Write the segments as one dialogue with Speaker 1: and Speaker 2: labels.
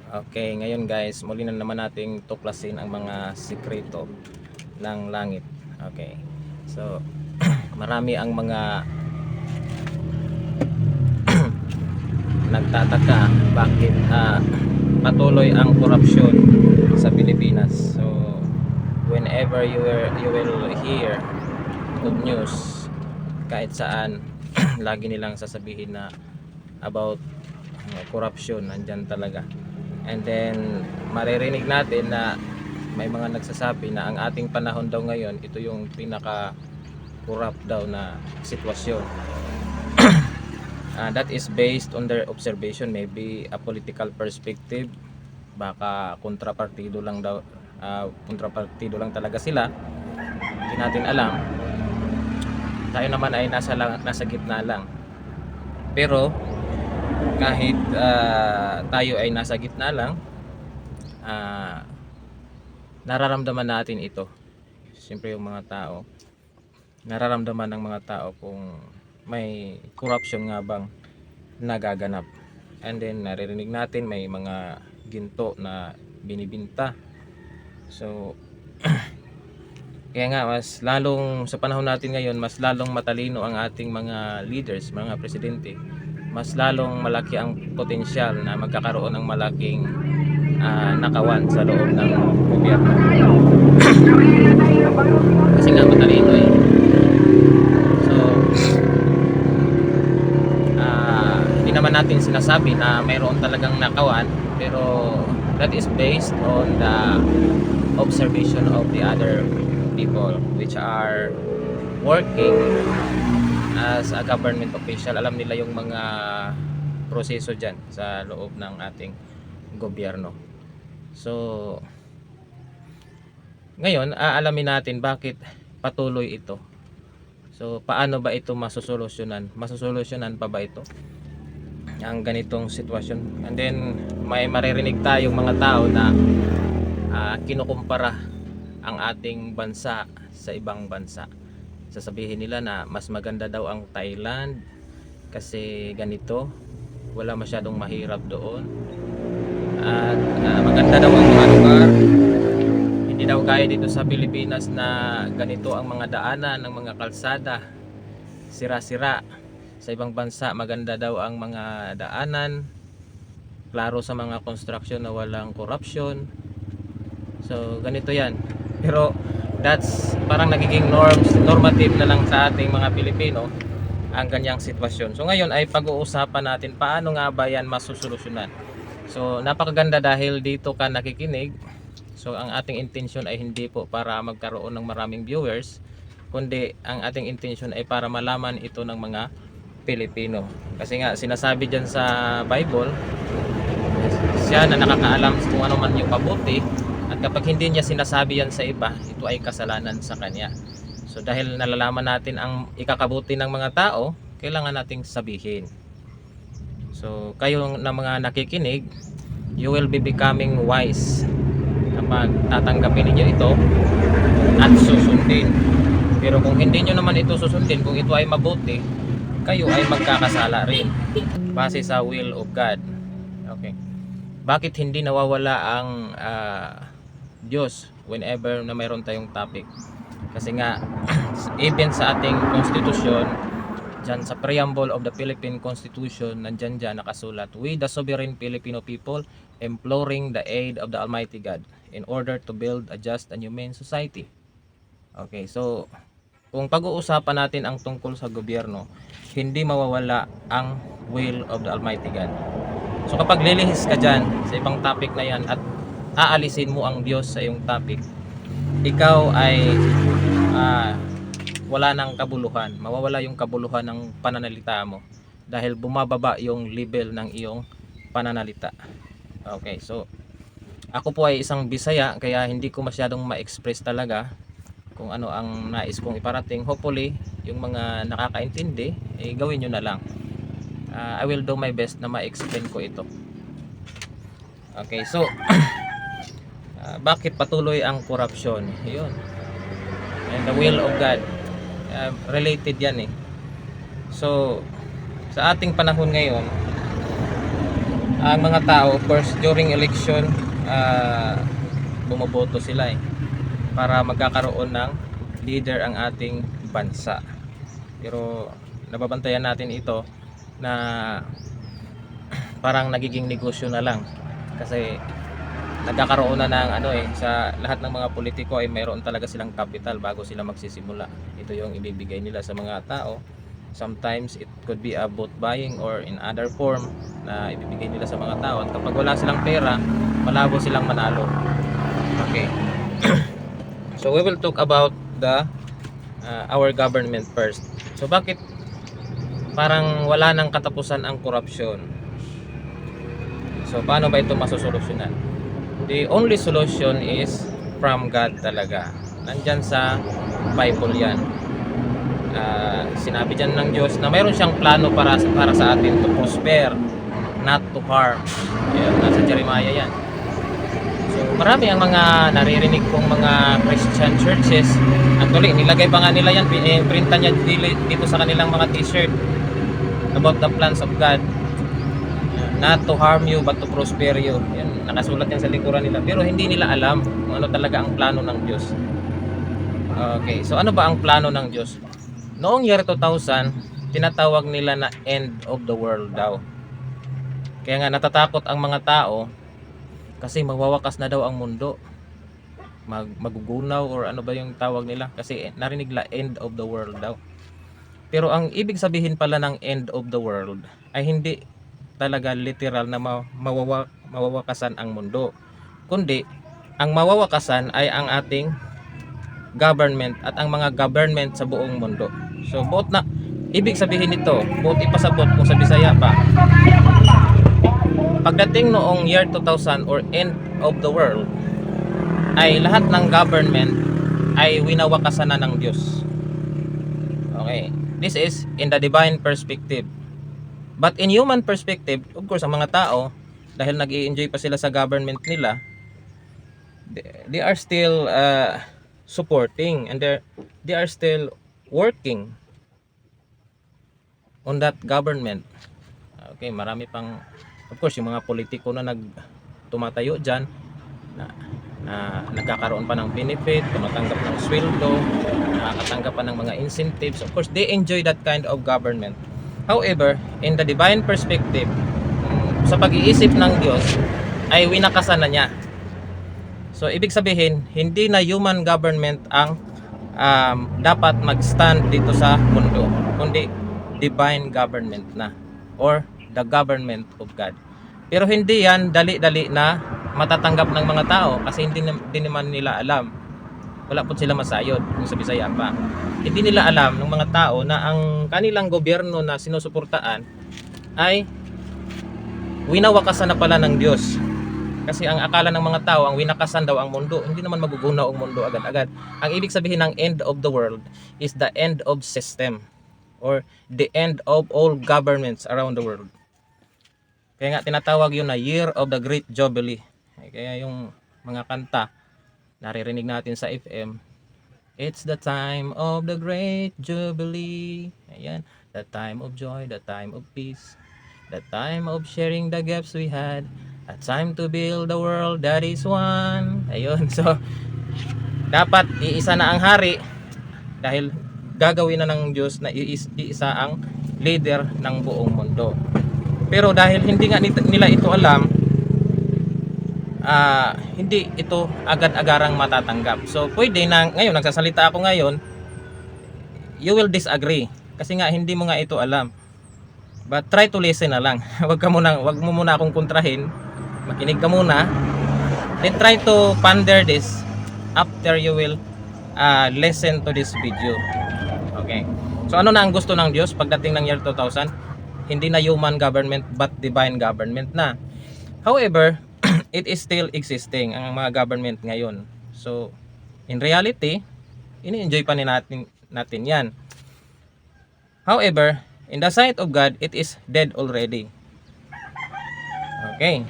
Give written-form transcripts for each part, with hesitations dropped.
Speaker 1: Okay, ngayon guys, muli na naman nating tuklasin ang mga sikreto ng langit. Okay. So, marami ang mga nagtataka bakit patuloy ang korupsyon sa Pilipinas. So, whenever you will hear good news kahit saan, lagi nilang sasabihin na about corruption nandyan talaga. And then maririnig natin na may mga nagsasabi na ang ating panahon daw ngayon, ito yung pinaka corrupt daw na sitwasyon. That is based on their observation, maybe a political perspective. Baka kontrapartido lang daw, kontrapartido lang talaga sila, hindi natin alam. Tayo naman ay nasa gitna lang. Pero kahit tayo ay nasa gitna lang, nararamdaman natin ito. Siyempre yung mga tao, nararamdaman ng mga tao kung may corruption nga bang nagaganap. And then naririnig natin may mga ginto na binibinta. So kaya nga mas lalong sa panahon natin ngayon, mas lalong matalino ang ating mga leaders, mga presidente. Mas lalong malaki ang potensyal na magkakaroon ng malaking nakawan sa loob ng gobyerno. Kasi nga matalino eh. So hindi naman natin sinasabi na mayroon talagang nakawan, pero that is based on the observation of the other people which are working as a government official. Alam nila yung mga proseso dyan sa loob ng ating gobyerno. So ngayon aalamin natin bakit patuloy ito. So paano ba ito masusolusyonan? Masusolusyonan pa ba ito ang ganitong sitwasyon? And then may maririnig tayong mga tao na kinukumpara ang ating bansa sa ibang bansa. Sasabihin nila na mas maganda daw ang Thailand kasi ganito, wala masyadong mahirap doon, at maganda daw ang mga lugar, hindi daw gaya dito sa Pilipinas na ganito ang mga daanan ng mga kalsada, sira-sira. Sa ibang bansa maganda daw ang mga daanan, klaro sa mga construction na walang corruption. So ganito yan. Pero that's parang nagiging normative na lang sa ating mga Pilipino ang ganyang sitwasyon. So ngayon ay pag-uusapan natin paano nga ba yan masusolusyonan. So napakaganda dahil dito ka nakikinig. So ang ating intention ay hindi po para magkaroon ng maraming viewers, kundi ang ating intention ay para malaman ito ng mga Pilipino. Kasi nga sinasabi dyan sa Bible, siya na nakakaalam kung ano man yung mabuti, at kapag hindi niya sinasabi yan sa iba, ito ay kasalanan sa kanya. So dahil nalalaman natin ang ikakabuti ng mga tao, kailangan nating sabihin. So kayo na mga nakikinig, you will be becoming wise kapag tatanggapin niyo ito at susundin. Pero kung hindi niyo naman ito susundin, kung ito ay mabuti, kayo ay magkakasala rin base sa will of God. Okay. Bakit hindi nawawala ang Diyos whenever na mayroon tayong topic? Kasi nga even sa ating constitution, dyan sa preamble of the Philippine Constitution, nandyan dyan nakasulat, "We the sovereign Filipino people imploring the aid of the Almighty God in order to build a just and humane society." Okay, so kung pag-uusapan natin ang tungkol sa gobyerno, hindi mawawala ang will of the Almighty God. So kapag lilihis ka dyan sa ibang topic na yan at aalisin mo ang Diyos sa iyong topic, ikaw ay wala ng kabuluhan. Mawawala yung kabuluhan ng pananalita mo dahil bumababa yung level ng iyong pananalita. Okay, so ako po ay isang Bisaya, kaya hindi ko masyadong ma-express talaga kung ano ang nais kong iparating. Hopefully yung mga nakakaintindi gawin nyo na lang. I will do my best na ma-explain ko ito. Okay, so bakit patuloy ang corruption? Yun, and the will of God, related yan eh. So sa ating panahon ngayon, ang mga tao, of course, during election, bumoboto sila para magkakaroon ng leader ang ating bansa. Pero nababantayan natin ito na parang nagiging negosyo na lang, kasi nagkakaroon na ng sa lahat ng mga politiko ay mayroon talaga silang capital bago sila magsisimula. Ito yung ibibigay nila sa mga tao. Sometimes it could be a vote buying or in other form na ibibigay nila sa mga tao, at kapag wala silang pera, malabo silang manalo. Okay. So we will talk about the our government first. So bakit parang wala nang katapusan ang korupsyon? So paano ba ito masosolusyonan? The only solution is from God talaga. Nandyan sa Bible yan. Sinabi dyan ng Diyos na mayroon siyang plano para sa atin, to prosper, not to harm. Yan, nasa Jeremiah yan. So marami ang mga naririnig kong mga Christian churches. Actually, nilagay pa nga nila yan, printan niya dito sa kanilang mga t-shirt about the plans of God, not to harm you but to prosper you. Yan, nakasulat yan sa likuran nila, pero hindi nila alam kung ano talaga ang plano ng Diyos. Okay, so ano ba ang plano ng Diyos? Noong year 2000, tinatawag nila na end of the world daw. Kaya nga natatakot ang mga tao kasi mawawakas na daw ang mundo. Magugunaw or ano ba yung tawag nila, kasi narinig nila end of the world daw. Pero ang ibig sabihin pala ng end of the world ay hindi talaga literal na mawawakasan ang mundo, kundi ang mawawakasan ay ang ating government at ang mga government sa buong mundo. So both na ibig sabihin nito, both ipasabot kung sa Bisaya pa, pagdating noong year 2000 or end of the world, ay lahat ng government ay winawakasan na ng Diyos. Okay, this is in the divine perspective. But in human perspective, of course, ang mga tao, dahil nag-i-enjoy pa sila sa government nila, they are still supporting, and they are still working on that government. Okay, marami pang, of course, yung mga politiko na tumatayo dyan, na nagkakaroon pa ng benefit, tumatanggap ng sweldo, nakakatanggap pa ng mga incentives. Of course, they enjoy that kind of government. However, in the divine perspective, sa pag-iisip ng Diyos, ay winakasan na niya. So, ibig sabihin, hindi na human government ang dapat mag-stand dito sa mundo, kundi divine government na, or the government of God. Pero hindi yan dali-dali na matatanggap ng mga tao, kasi hindi naman nila alam. Wala po sila masayod kung sa Bisaya pa. Hindi nila alam ng mga tao na ang kanilang gobyerno na sinusuportaan ay winawakasan na pala ng Diyos. Kasi ang akala ng mga tao, ang winakasan daw ang mundo, hindi naman magugunaw ang mundo agad-agad. Ang ibig sabihin ng end of the world is the end of system, or the end of all governments around the world. Kaya nga tinatawag yun na Year of the Great Jubilee. Kaya yung mga kanta naririnig natin sa FM, it's the time of the Great Jubilee. Ayan, the time of joy, the time of peace, the time of sharing the gifts we had, a time to build the world that is one. Ayun, so dapat iisa na ang hari, dahil gagawin na ng Diyos na iisa ang leader ng buong mundo. Pero dahil hindi nga nila ito alam, hindi ito agad-agarang matatanggap. So pwede na ngayon, nagsasalita ako ngayon, you will disagree kasi nga hindi mo nga ito alam. But try to listen na lang. Wag mo muna akong kontrahin. Makinig ka muna. Then try to ponder this after you will listen to this video. Okay. So ano na ang gusto ng Diyos pagdating ng year 2000? Hindi na human government but divine government na. However, it is still existing ang mga government ngayon. So in reality, ini-enjoy pa natin yan. However, in the sight of God, it is dead already. Okay.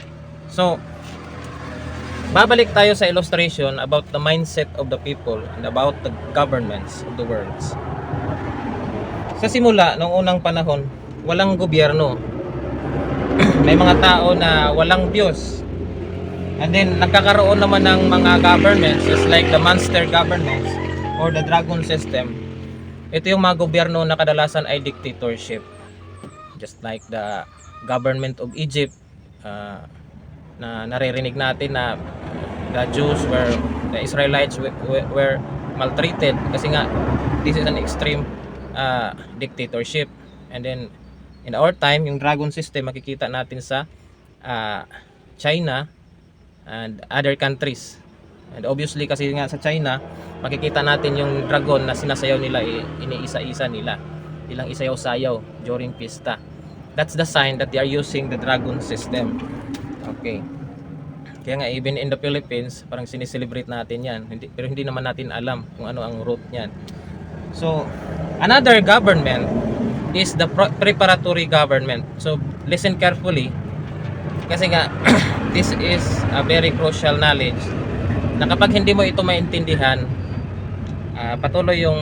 Speaker 1: So babalik tayo sa illustration about the mindset of the people and about the governments of the world. Sa simula, noong unang panahon, walang gobyerno. may mga tao na walang Diyos. And then nagkakaroon naman ng mga governments just like the monster governments or the dragon system. Ito yung mga gobyerno na kadalasan ay dictatorship. Just like the government of Egypt, na naririnig natin na the Jews were, the Israelites were maltreated kasi nga this is an extreme dictatorship. And then in our time, yung dragon system makikita natin sa China and other countries. And obviously kasi nga sa China, makikita natin yung dragon na sinasayaw nila, iniisa-isa nila, ilang isayaw-sayaw during pista. That's the sign that they are using the dragon system. Okay. Kaya nga even in the Philippines, parang sineselebrate natin yan. Pero hindi naman natin alam kung ano ang root niyan. So, another government is the preparatory government. So, listen carefully. Kasi nga, this is a very crucial knowledge na kapag hindi mo ito maintindihan, patuloy yung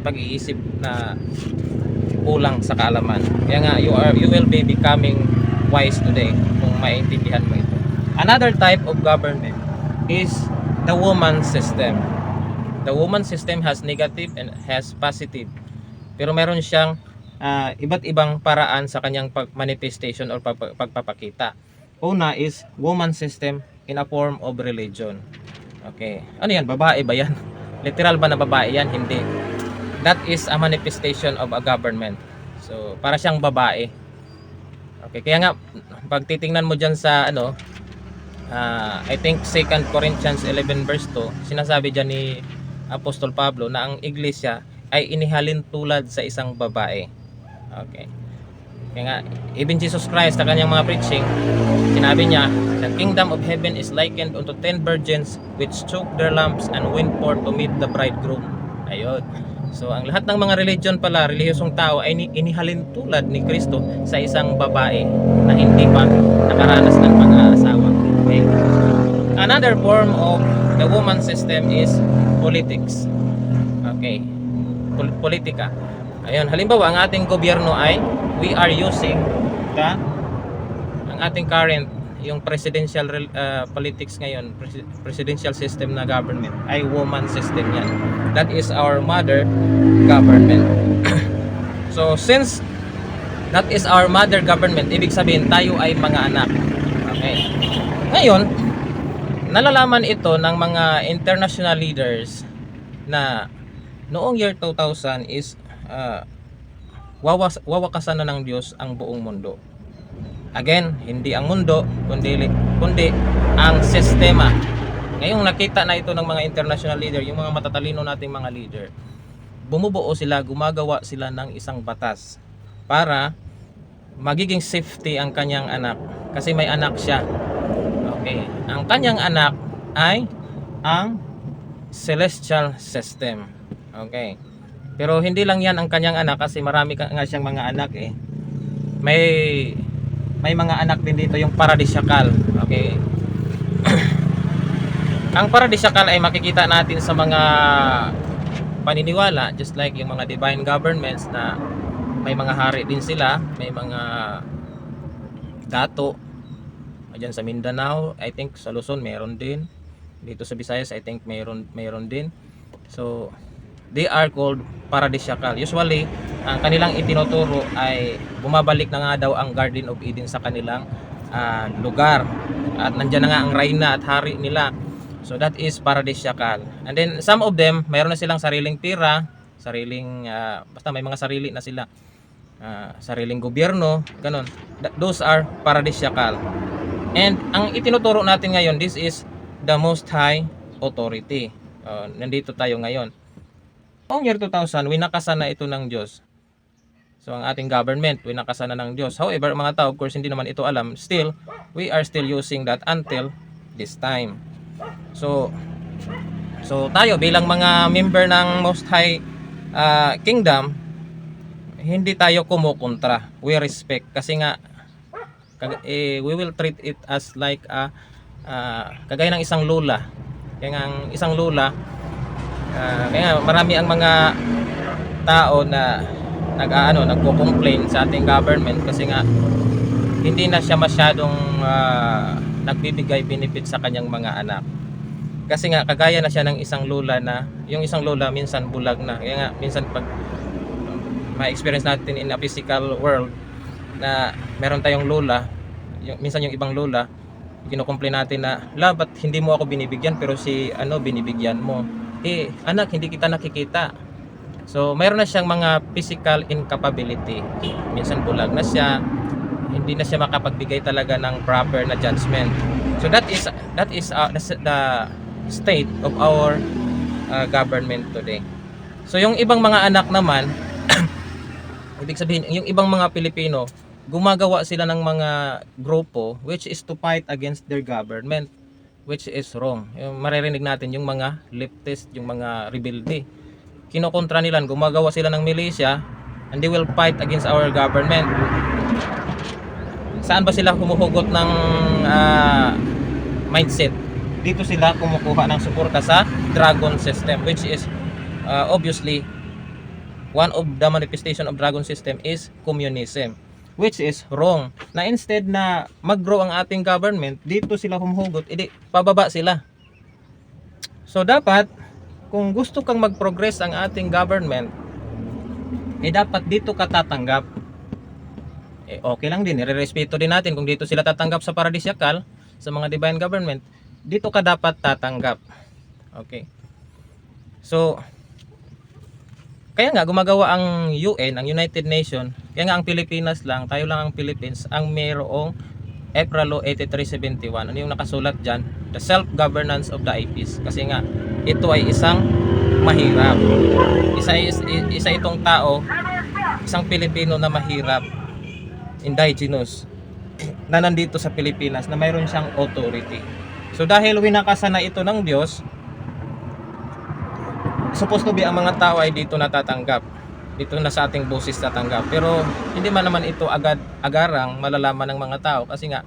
Speaker 1: pag-iisip na kulang sa kaalaman. Kaya nga you will be becoming wise today kung maintindihan mo ito. Another type of government is the woman system. The woman system has negative and has positive. Pero meron siyang iba't ibang paraan sa kanyang manifestation or pagpapakita. Una is woman system in a form of religion. Okay. Ano yan? Babae ba yan? Literal ba na babae yan? Hindi. That is a manifestation of a government. So, para siyang babae. Okay. Kaya nga, pag titingnan mo dyan sa I think 2 Corinthians 11 verse 2, sinasabi dyan ni Apostol Pablo na ang iglesia ay inihalin tulad sa isang babae. Okay. Kaya nga, even Jesus Christ sa kanyang mga preaching, sinabi niya, the kingdom of heaven is likened unto 10 virgins which took their lamps and went forth to meet the bridegroom. Ayun. So, ang lahat ng mga religion pala, relihiyosong tao ay inihalin tulad ni Kristo sa isang babae na hindi pa nakaranas ng pag-aasawa. Okay. Another form of the woman system is politics. Okay. Politika. Ayun, halimbawa ang ating gobyerno ay we are using ang ating current yung presidential politics ngayon, presidential system na government ay woman system yan. That is our mother government. So since that is our mother government, ibig sabihin tayo ay mga anak. Okay. Ngayon, nalalaman ito ng mga international leaders na noong year 2000 is wawakasan na ng Diyos ang buong mundo. Again, hindi ang mundo, kundi ang sistema. Ngayong nakita na ito ng mga international leader, yung mga matatalino nating mga leader, bumubuo sila, gumagawa sila ng isang batas para magiging safety ang kanyang anak. Kasi may anak siya. Okay. Ang kanyang anak ay ang celestial system. Okay. Pero hindi lang yan ang kanyang anak kasi marami nga siyang mga anak eh. May mga anak din dito yung paradisyakal. Okay. Ang paradisyakal ay makikita natin sa mga paniniwala just like yung mga divine governments na may mga hari din sila, may mga dato. Diyan sa Mindanao, I think sa Luzon meron din. Dito sa Visayas, I think meron din. So they are called paradisyakal. Usually, ang kanilang itinuturo ay bumabalik na nga daw ang Garden of Eden sa kanilang lugar. At nandiyan na nga ang reyna at hari nila. So that is paradisyakal. And then some of them, mayroon na silang sariling tira, basta may mga sarili na sila. Sariling gobyerno, ganun. Those are paradisyakal. And ang itinuturo natin ngayon, this is the most high authority. Nandito tayo ngayon. Noong year 2000, winakasan na ito ng Diyos. So ang ating government, winakasan na ng Diyos. However, mga tao, of course, hindi naman ito alam. Still, we are still using that until this time. So tayo bilang mga member ng Most High Kingdom, hindi tayo kumukontra. We respect. Kasi nga, we will treat it as like kagaya ng isang lola. Kaya nga, ang isang lola, kaya marami ang mga tao na nagko-complain sa ating government kasi nga hindi na siya masyadong nagbibigay benefit sa kanyang mga anak. Kasi nga kagaya na siya ng isang lola na yung isang lola minsan bulag na. Kaya nga minsan pag ma-experience natin in a physical world na meron tayong lola, minsan yung ibang lola kino-complain natin na ba't hindi mo ako binibigyan pero si ano binibigyan mo. Anak, hindi kita nakikita. So mayroon na siyang mga physical incapability. Minsan bulag na siya, hindi na siya makapagbigay talaga ng proper na judgment. So that is the state of our government today. So yung ibang mga anak naman ibig sabihin yung ibang mga Pilipino gumagawa sila ng mga grupo which is to fight against their government, which is wrong. Yung maririnig natin yung mga leftist, yung mga rebelde, kinokontra nila, gumagawa sila ng militia and they will fight against our government. Saan ba sila humuhugot ng mindset? Dito sila kumukuha ng suporta sa dragon system, which is obviously one of the manifestation of dragon system is communism, which is wrong. Na instead na mag-grow ang ating government, dito sila humuhugot, pababa sila. So dapat kung gusto kang mag-progress ang ating government, dapat dito ka tatanggap. Okay lang din, irerespeto din natin kung dito sila tatanggap sa paradisakal, sa mga divine government, dito ka dapat tatanggap. Okay. So, kaya nga gumagawa ang UN, ang United Nations, kaya nga ang Pilipinas lang, tayo lang ang Philippines, ang mayroong EPRA Law 8371. Ano yung nakasulat dyan? The self-governance of the IPs. Kasi nga, ito ay isang mahirap. Isa itong tao, isang Pilipino na mahirap, indigenous, na nandito sa Pilipinas, na mayroon siyang authority. So dahil winakasan na ito ng Diyos, supposed to be ang mga tao ay dito natatanggap. Dito na sa ating boses tatanggap. Pero hindi man naman ito agarang malalaman ng mga tao kasi nga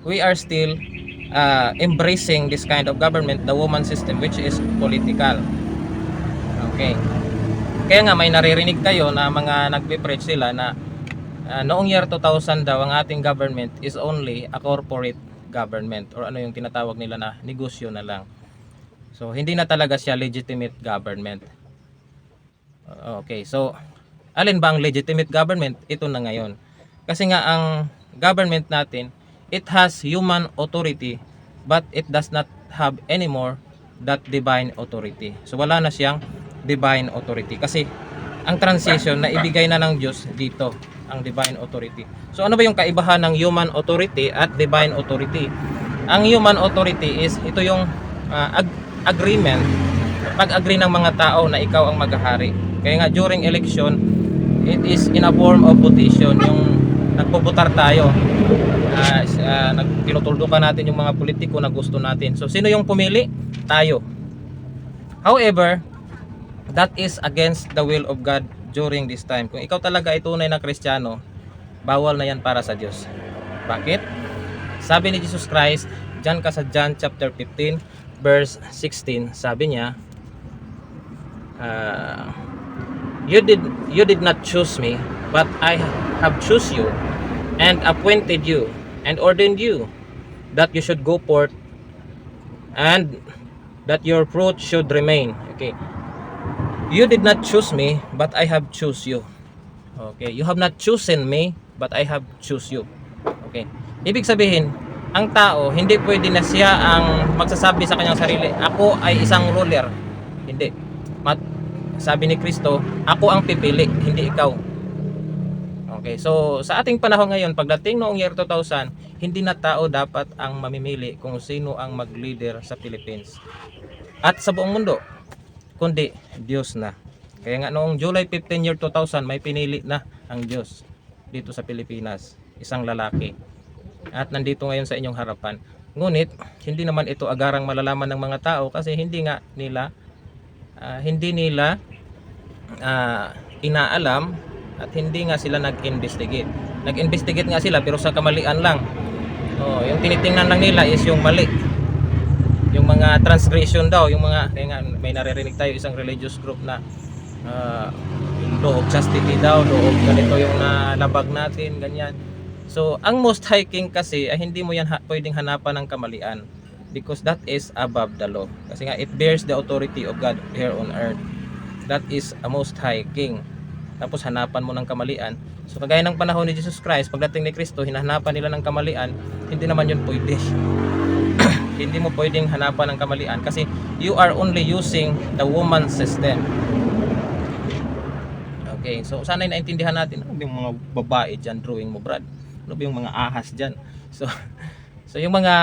Speaker 1: we are still embracing this kind of government, the woman system, which is political. Okay. Kaya nga may naririnig kayo na mga nagpe-preach sila na noong year 2000 daw ang ating government is only a corporate government, or ano yung tinatawag nila na negosyo na lang. So hindi na talaga siya legitimate government. Okay, so alin ba ang legitimate government? Ito na ngayon. Kasi nga ang government natin, it has human authority but it does not have anymore that divine authority. So wala na siyang divine authority kasi ang transition na ibigay na ng Diyos dito, ang divine authority. So ano ba yung kaibahan ng human authority at divine authority? Ang human authority is ito yung agreement, pag-agree ng mga tao na ikaw ang maghahari. Kaya nga during election, it is in a form of votation, yung nagpuputar tayo, tinutuldukan natin yung mga politiko na gusto natin. So sino yung pumili? Tayo. However, that is against the will of God during this time. Kung ikaw talaga ay tunay na Kristiyano, bawal na yan para sa Diyos. Bakit? Sabi ni Jesus Christ, dyan ka sa John chapter 15 verse 16, sabi niya, you did not choose me, but I have choose you and appointed you and ordained you that you should go forth and that your fruit should remain. Okay. You did not choose me, but I have choose you. Okay. You have not chosen me, but I have choose you. Okay. Ibig sabihin, ang tao, hindi pwede na siya ang magsasabi sa kanyang sarili, ako ay isang ruler. Hindi. Sabi ni Kristo, ako ang pipili, hindi ikaw. Okay, so sa ating panahon ngayon, pagdating noong year 2000, hindi na tao dapat ang mamimili kung sino ang mag-leader sa Philippines at sa buong mundo, kundi Diyos na. Kaya nga noong July 15 year 2000, may pinili na ang Diyos dito sa Pilipinas, isang lalaki. At nandito ngayon sa inyong harapan. Ngunit hindi naman ito agarang malalaman ng mga tao kasi hindi nila inaalam at hindi nga sila nag-investigate. Nag-investigate nga sila pero sa kamalian lang. Yung tinitingnan lang nila is yung mali. Yung mga transgression daw, yung mga, kaya nga may naririnig tayo isang religious group na law of chastity daw, law of ganito yung nalabag natin, ganyan. So ang Most High King kasi ay hindi mo yan pwedeng hanapan ng kamalian, because that is above the law. Kasi nga it bears the authority of God here on earth. That is a Most High King. Tapos hanapan mo ng kamalian. So kagaya ng panahon ni Jesus Christ, pagdating ni Kristo, hinahanapan nila ng kamalian, hindi naman yun pwede. Hindi mo pwedeng hanapan ng kamalian kasi you are only using the woman system. Okay, so sana'y naintindihan natin ano yung mga babae dyan, drawing mo, Brad. Ano yung mga ahas dyan. So, so yung mga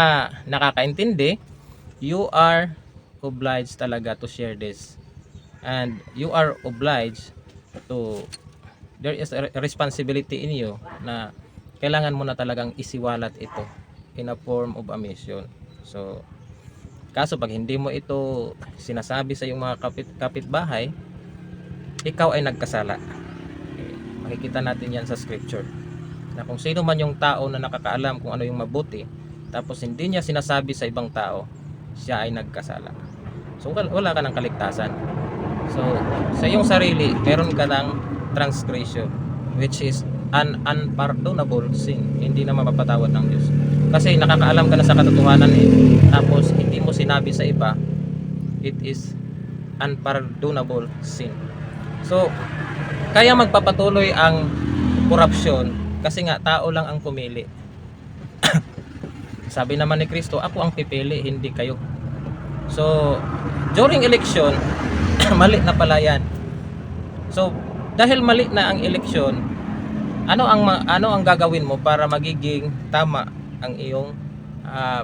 Speaker 1: nakakaintindi, you are obliged talaga to share this. And you are obliged to, there is a responsibility in you na kailangan mo na talagang isiwalat ito in a form of a mission. So, kaso pag hindi mo ito sinasabi sa iyong mga kapitbahay, ikaw ay nagkasala. Okay. Makikita natin yan sa scripture. Na kung sino man yung tao na nakakaalam kung ano yung mabuti, tapos hindi niya sinasabi sa ibang tao, siya ay nagkasala. So, wala ka ng kaligtasan. So, sa iyong sarili, meron ka ng transgression, which is an unpardonable sin. Hindi na mapapatawad ng Diyos. Kasi nakakaalam ka na sa katotohanan tapos hindi mo sinabi sa iba, it is unpardonable sin. So, kaya magpapatuloy ang korupsyon kasi nga tao lang ang pumili. Sabi naman ni Kristo, ako ang pipili, hindi kayo. So, during election, mali na pala yan. So, dahil mali na ang eleksyon, ano ang gagawin mo para magiging tama ang iyong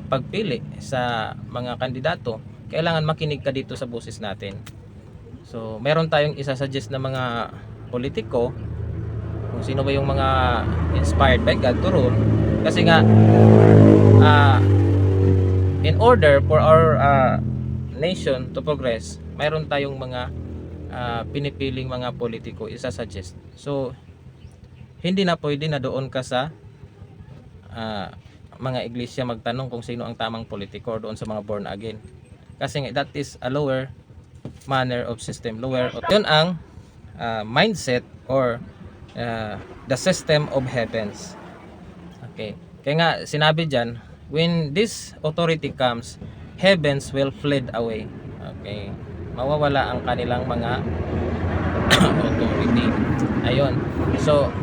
Speaker 1: pagpili sa mga kandidato? Kailangan makinig ka dito sa boses natin. So, meron tayong isa-suggest na mga politiko, kung sino ba yung mga inspired by God to rule. Kasi nga, in order for our nation to progress, mayroon tayong mga pinipiling mga politiko isa-suggest. So, hindi na pwede na doon ka sa mga iglesia magtanong kung sino ang tamang politiko doon sa mga born again. Kasi that is a lower manner of system, yun ang mindset or the system of heavens. Okay. Kaya nga sinabi diyan, when this authority comes, heavens will fled away. Okay. Mawawala ang kanilang mga authority. Ayun. So,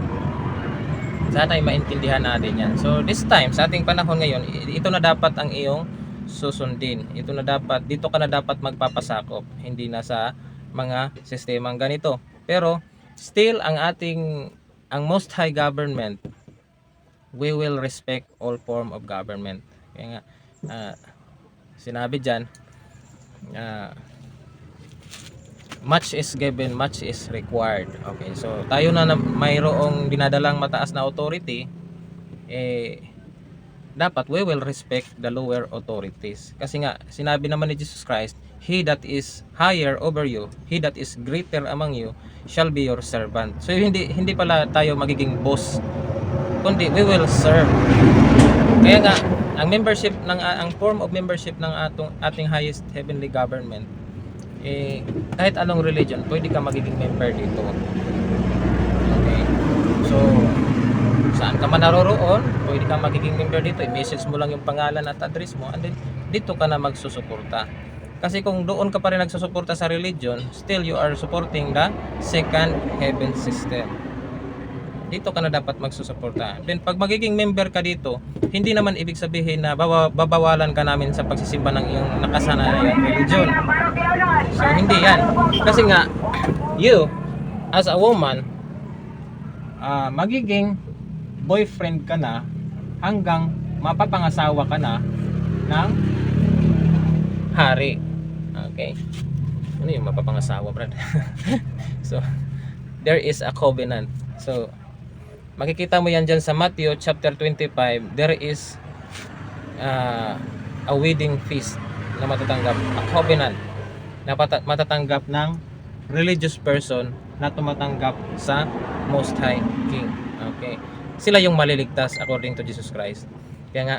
Speaker 1: sana ay maintindihan natin yan. So, this time, sa ating panahon ngayon, ito na dapat ang iyong susundin. Ito na dapat, dito ka na dapat magpapasakop. Hindi na sa mga sistemang ganito. Pero, still, ang most high government, we will respect all form of government. Kaya nga, sinabi dyan, much is given, much is required. Okay, so tayo na mayroong dinadalang mataas na authority, dapat we will respect the lower authorities. Kasi nga, sinabi naman ni Jesus Christ, he that is higher over you, he that is greater among you, shall be your servant. So hindi pala tayo magiging boss, kundi we will serve. Kaya nga, ang form of membership ng ating highest heavenly government, kahit anong religion, pwede ka magiging member dito. Okay. So, saan ka man naroroon, pwede ka magiging member dito. I-message mo lang yung pangalan at address mo, and then dito ka na magsusuporta. Kasi kung doon ka pa rin nagsusuporta sa religion, still you are supporting the second heaven system. Dito ka na dapat magsusuporta. Then pag magiging member ka dito, hindi naman ibig sabihin na babawalan ka namin sa pagsisimba ng iyong nakasanayang religion. So hindi yan. Kasi nga, you as a woman, magiging boyfriend ka na hanggang mapapangasawa ka na ng hari. Okay. Ano yung mapapangasawa, brad? So, there is a covenant. So, makikita mo yan dyan sa Matthew chapter 25. There is a wedding feast na matatanggap, a covenant na matatanggap ng religious person na tumatanggap sa Most High King. Okay. Sila yung maliligtas according to Jesus Christ. Kaya nga,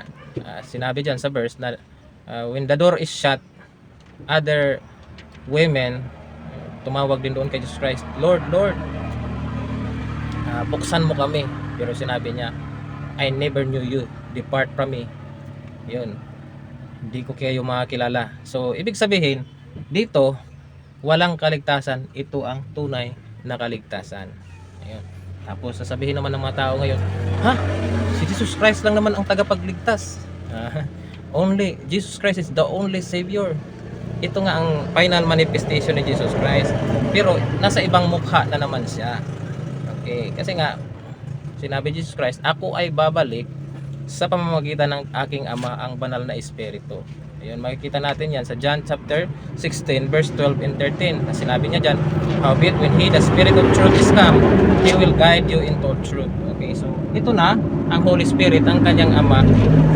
Speaker 1: sinabi dyan sa verse na when the door is shut, other women tumawag din doon kay Jesus Christ, Lord, Lord, buksan mo kami. Pero sinabi niya, I never knew you, depart from me. Yun, hindi ko kayo makakilala. So ibig sabihin dito, walang kaligtasan, ito ang tunay na kaligtasan. Ayun. Tapos sasabihin naman ng mga tao ngayon, ha? Si Jesus Christ lang naman ang tagapagligtas. Only Jesus Christ is the only Savior. Ito nga ang final manifestation ni Jesus Christ. Pero nasa ibang mukha na naman siya. Okay, kasi nga sinabi Jesus Christ, ako ay babalik sa pamamagitan ng aking Ama, ang banal na Espiritu. Ayun, makikita natin yan sa John chapter 16 verse 12 and 13. Sinabi niya dyan, howbeit when He, the Spirit of truth is come, He will guide you into truth. Okay, so ito na ang Holy Spirit, ang kanyang Ama,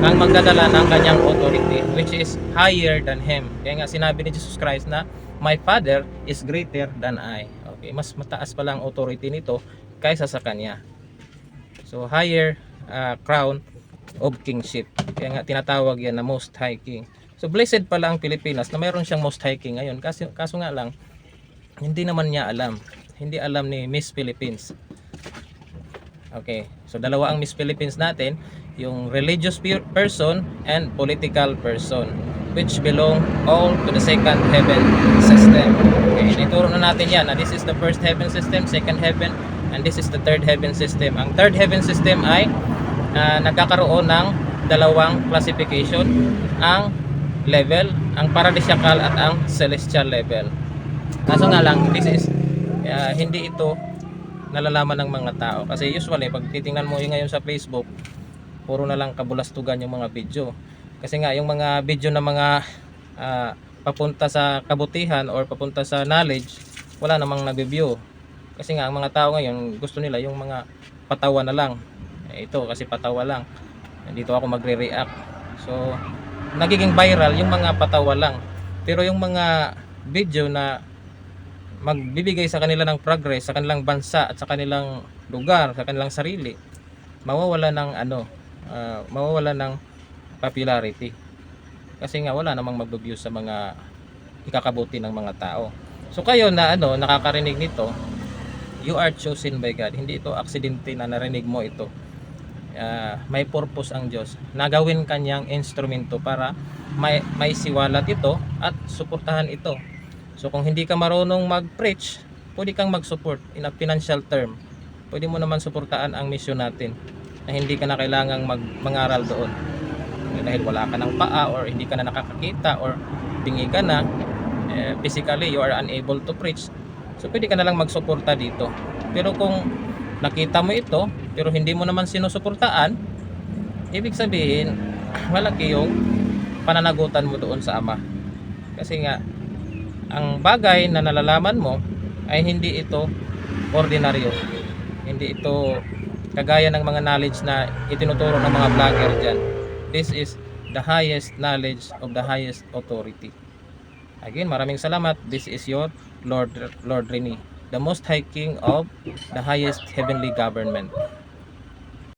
Speaker 1: ang magdadala ng kanyang authority, which is higher than Him. Kaya nga sinabi ni Jesus Christ na, my Father is greater than I. Okay, mas mataas pa lang authority nito kaysa sa kanya. So higher crown of kingship. Kaya nga tinatawag yan na Most High King. So blessed pala ang Pilipinas na mayroon siyang Most High King ngayon. Kaso nga lang, hindi naman niya alam. Hindi alam ni Miss Philippines. Okay, so dalawa ang Miss Philippines natin, yung religious person and political person, which belong all to the second heaven system. Okay, ituro na natin yan. This is the first heaven system, second heaven, and this is the third heaven system. Ang third heaven system ay nagkakaroon ng dalawang classification, ang level, ang paradisiakal at ang celestial level. Kaso nga lang, this is hindi ito nalalaman ng mga tao, kasi usually pag titingnan mo yung ngayon sa Facebook, puro na lang kabulastugan yung mga video. Kasi nga yung mga video na mga papunta sa kabutihan or papunta sa knowledge, wala namang nag-review. Kasi nga ang mga tao ngayon gusto nila yung mga patawa na lang. Ito kasi patawa lang, dito ako magre-react. So nagiging viral yung mga patawa lang, pero yung mga video na magbibigay sa kanila ng progress sa kanilang bansa at sa kanilang lugar, sa kanilang sarili, mawawala ng mawawala ng popularity. Kasi nga wala namang mag-view sa mga ikakabuti ng mga tao. So kayo na nakakarinig nito, you are chosen by God. Hindi ito aksidente na narinig mo ito. May purpose ang Diyos. Nagawin kanyang instrumento para may siwalat ito at suportahan ito. So kung hindi ka marunong mag-preach, pwede kang mag-support in a financial term. Pwede mo naman suportaan ang mission natin na hindi ka na kailangang mangaral doon. Dahil wala ka ng paa or hindi ka na nakakakita or bingi ka na, physically you are unable to preach. So pwede ka na lang magsuporta dito. Pero kung nakita mo ito pero hindi mo naman sinusuportaan, ibig sabihin malaki yung pananagutan mo doon sa Ama. Kasi nga ang bagay na nalalaman mo ay hindi ito ordinaryo. Hindi ito kagaya ng mga knowledge na itinuturo ng mga vlogger dyan. This is the highest knowledge of the highest authority. Again, maraming salamat. This is your Lord Rene, the Most High King of the highest heavenly government.